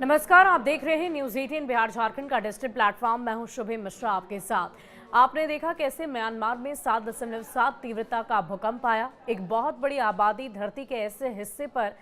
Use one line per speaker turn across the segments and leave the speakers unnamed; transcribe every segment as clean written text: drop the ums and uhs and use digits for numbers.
नमस्कार, आप देख रहे हैं न्यूज 18 बिहार झारखंड का डिजिटल प्लेटफॉर्म। मैं हूं शुभे मिश्रा आपके साथ। आपने देखा कैसे म्यांमार में 7.7 तीव्रता का भूकंप आया। एक बहुत बड़ी आबादी धरती के ऐसे हिस्से पर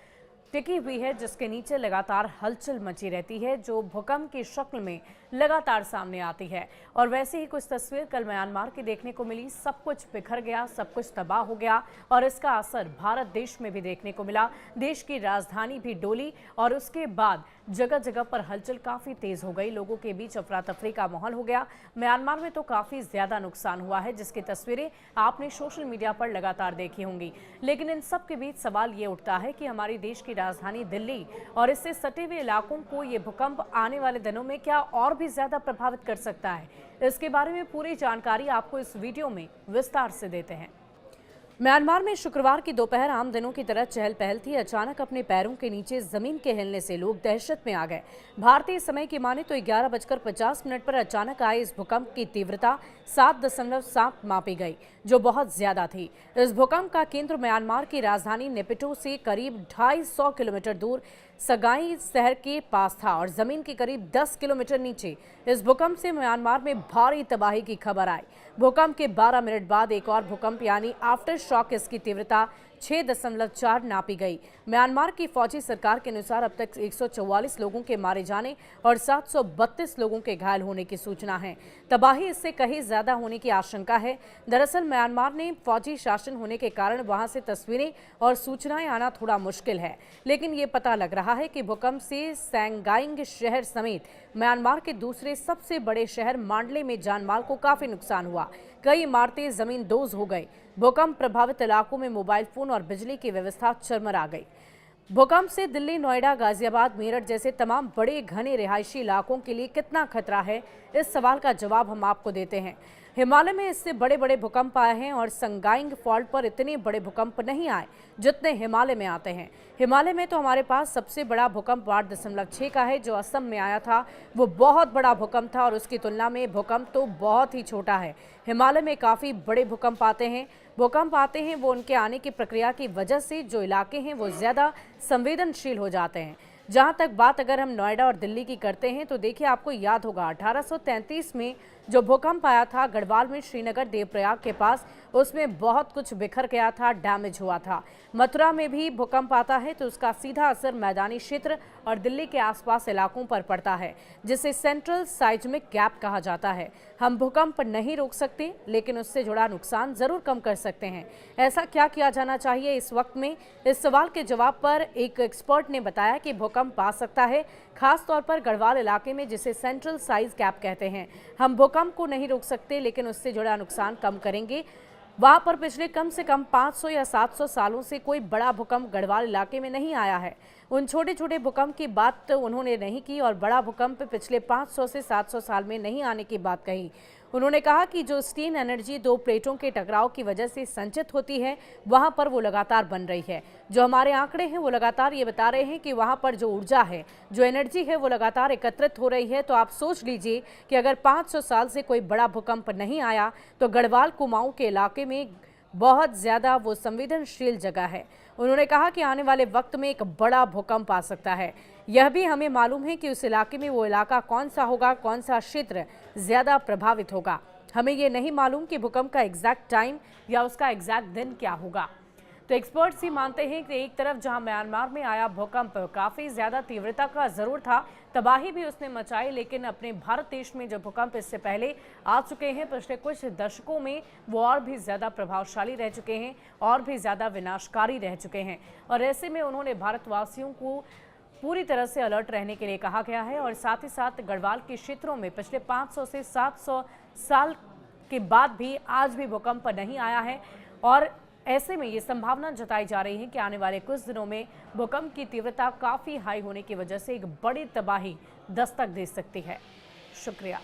टिकी हुई है जिसके नीचे लगातार हलचल मची रहती है, जो भूकंप की शक्ल में लगातार सामने आती है। और वैसे ही कुछ तस्वीर कल म्यांमार की देखने को मिली। सब कुछ बिखर गया, सब कुछ तबाह हो गया और इसका असर भारत देश में भी देखने को मिला। देश की राजधानी भी डोली और उसके बाद जगह जगह पर हलचल काफी तेज हो गई। लोगों के बीच अफरा तफरी का माहौल हो गया। म्यांमार में तो काफी ज्यादा नुकसान हुआ है, जिसकी तस्वीरें आपने सोशल मीडिया पर लगातार देखी होंगी। लेकिन इन सब के बीच सवाल ये उठता है कि हमारी देश की राजधानी दिल्ली और इससे सटे हुए इलाकों को ये भूकंप आने वाले दिनों में क्या और भी ज्यादा प्रभावित कर सकता है। इसके बारे में पूरी जानकारी आपको इस वीडियो में विस्तार से देते हैं। म्यांमार में शुक्रवार की दोपहर आम दिनों की तरह चहल पहल थी। अचानक अपने पैरों के नीचे जमीन के हिलने से लोग दहशत में आ गए। भारतीय समय की माने तो 11:50 पर अचानक आए इस भूकंप की तीव्रता 7.7 मापी गई, जो बहुत ज्यादा थी। इस भूकंप का केंद्र म्यांमार की राजधानी नेपिटो से करीब 250 किलोमीटर दूर सगाई शहर के पास था और जमीन के करीब 10 किलोमीटर नीचे। इस भूकंप से म्यांमार में भारी तबाही की खबर आई। भूकंप के 12 मिनट बाद एक और भूकंप यानी आफ्टर शॉक, इसकी तीव्रता 6.4 नापी गई। म्यांमार की फौजी सरकार के अनुसार अब तक 144 लोगों के मारे जाने और 732 लोगों के घायल होने की सूचना है। तबाही इससे कहीं ज्यादा होने की आशंका है। दरअसल म्यांमार में फौजी शासन होने के कारण वहां से तस्वीरें और सूचनाएं आना थोड़ा मुश्किल है। लेकिन ये पता लग रहा है कि भूकंप से सैंगाइंग शहर समेत म्यांमार के दूसरे सबसे बड़े शहर मांडले में जानमाल को काफी नुकसान हुआ। कई इमारतें जमींदोज हो गई। भूकंप प्रभावित इलाकों में मोबाइल फोन और बिजली की व्यवस्था चरमरा गई। भूकंप से दिल्ली, नोएडा, गाजियाबाद, मेरठ जैसे तमाम बड़े घने रिहायशी इलाकों के लिए कितना खतरा है, इस सवाल का जवाब हम आपको देते हैं। हिमालय में इससे बड़े बड़े भूकंप आए हैं और संगाइंग फॉल्ट पर इतने बड़े भूकंप नहीं आए जितने हिमालय में आते हैं। हिमालय में तो हमारे पास सबसे बड़ा भूकंप 8.6 का है, जो असम में आया था। वो बहुत बड़ा भूकंप था और उसकी तुलना में भूकंप तो बहुत ही छोटा है। हिमालय में काफ़ी बड़े भूकंप आते हैं। वो उनके आने की प्रक्रिया की वजह से जो इलाके हैं वो ज़्यादा संवेदनशील हो जाते हैं। जहां तक बात अगर हम नोएडा और दिल्ली की करते हैं तो देखिए, आपको याद होगा 1833 में जो भूकंप आया था गढ़वाल में, श्रीनगर देवप्रयाग के पास, उसमें बहुत कुछ बिखर गया था, डैमेज हुआ था। मथुरा में भी भूकंप आता है तो उसका सीधा असर मैदानी क्षेत्र और दिल्ली के आसपास इलाकों पर पड़ता है, जिसे सेंट्रल साइज्मिक गैप कहा जाता है। हम भूकंप नहीं रोक सकते, लेकिन उससे जुड़ा नुकसान जरूर कम कर सकते हैं। ऐसा क्या किया जाना चाहिए इस वक्त में? इस सवाल के जवाब पर एक एक्सपर्ट ने बताया कि भूकंप आ सकता है, खास तौर पर गढ़वाल इलाके में, जिसे सेंट्रल साइज गैप कहते हैं। हम भूकंप को नहीं रोक सकते, लेकिन उससे जुड़ा नुकसान कम करेंगे। वहां पर पिछले कम से कम 500 या 700 सालों से कोई बड़ा भूकंप गढ़वाल इलाके में नहीं आया है। उन छोटे छोटे भूकंप की बात तो उन्होंने नहीं की और बड़ा भूकंप पिछले 500 से 700 साल में नहीं आने की बात कही। उन्होंने कहा कि जो स्टीन एनर्जी दो प्लेटों के टकराव की वजह से संचित होती है, वहां पर वो लगातार बन रही है। जो हमारे आंकड़े हैं वो लगातार ये बता रहे हैं कि वहां पर जो ऊर्जा है, जो एनर्जी है, वो लगातार एकत्रित हो रही है। तो आप सोच लीजिए कि अगर 500 साल से कोई बड़ा भूकंप नहीं आया तो गढ़वाल कुमाऊं के इलाके में बहुत ज़्यादा वो संवेदनशील जगह है। उन्होंने कहा कि आने वाले वक्त में एक बड़ा भूकंप आ सकता है। यह भी हमें मालूम है कि उस इलाके में वो इलाका कौन सा होगा, कौन सा क्षेत्र ज़्यादा प्रभावित होगा। हमें ये नहीं मालूम कि भूकंप का एग्जैक्ट टाइम या उसका एग्जैक्ट दिन क्या होगा। तो एक्सपर्ट्स ही मानते हैं कि एक तरफ जहां म्यांमार में आया भूकंप काफ़ी ज़्यादा तीव्रता का ज़रूर था, तबाही भी उसने मचाई, लेकिन अपने भारत देश में जो भूकंप इससे पहले आ चुके हैं पिछले कुछ दशकों में, वो और भी ज़्यादा प्रभावशाली रह चुके हैं, और भी ज़्यादा विनाशकारी रह चुके हैं। और ऐसे में उन्होंने भारतवासियों को पूरी तरह से अलर्ट रहने के लिए कहा गया है। और साथ ही साथ गढ़वाल के क्षेत्रों में पिछले 500 से 700 साल के बाद भी आज भी भूकंप नहीं आया है और ऐसे में ये संभावना जताई जा रही है कि आने वाले कुछ दिनों में भूकंप की तीव्रता काफ़ी हाई होने की वजह से एक बड़ी तबाही दस्तक दे सकती है। शुक्रिया।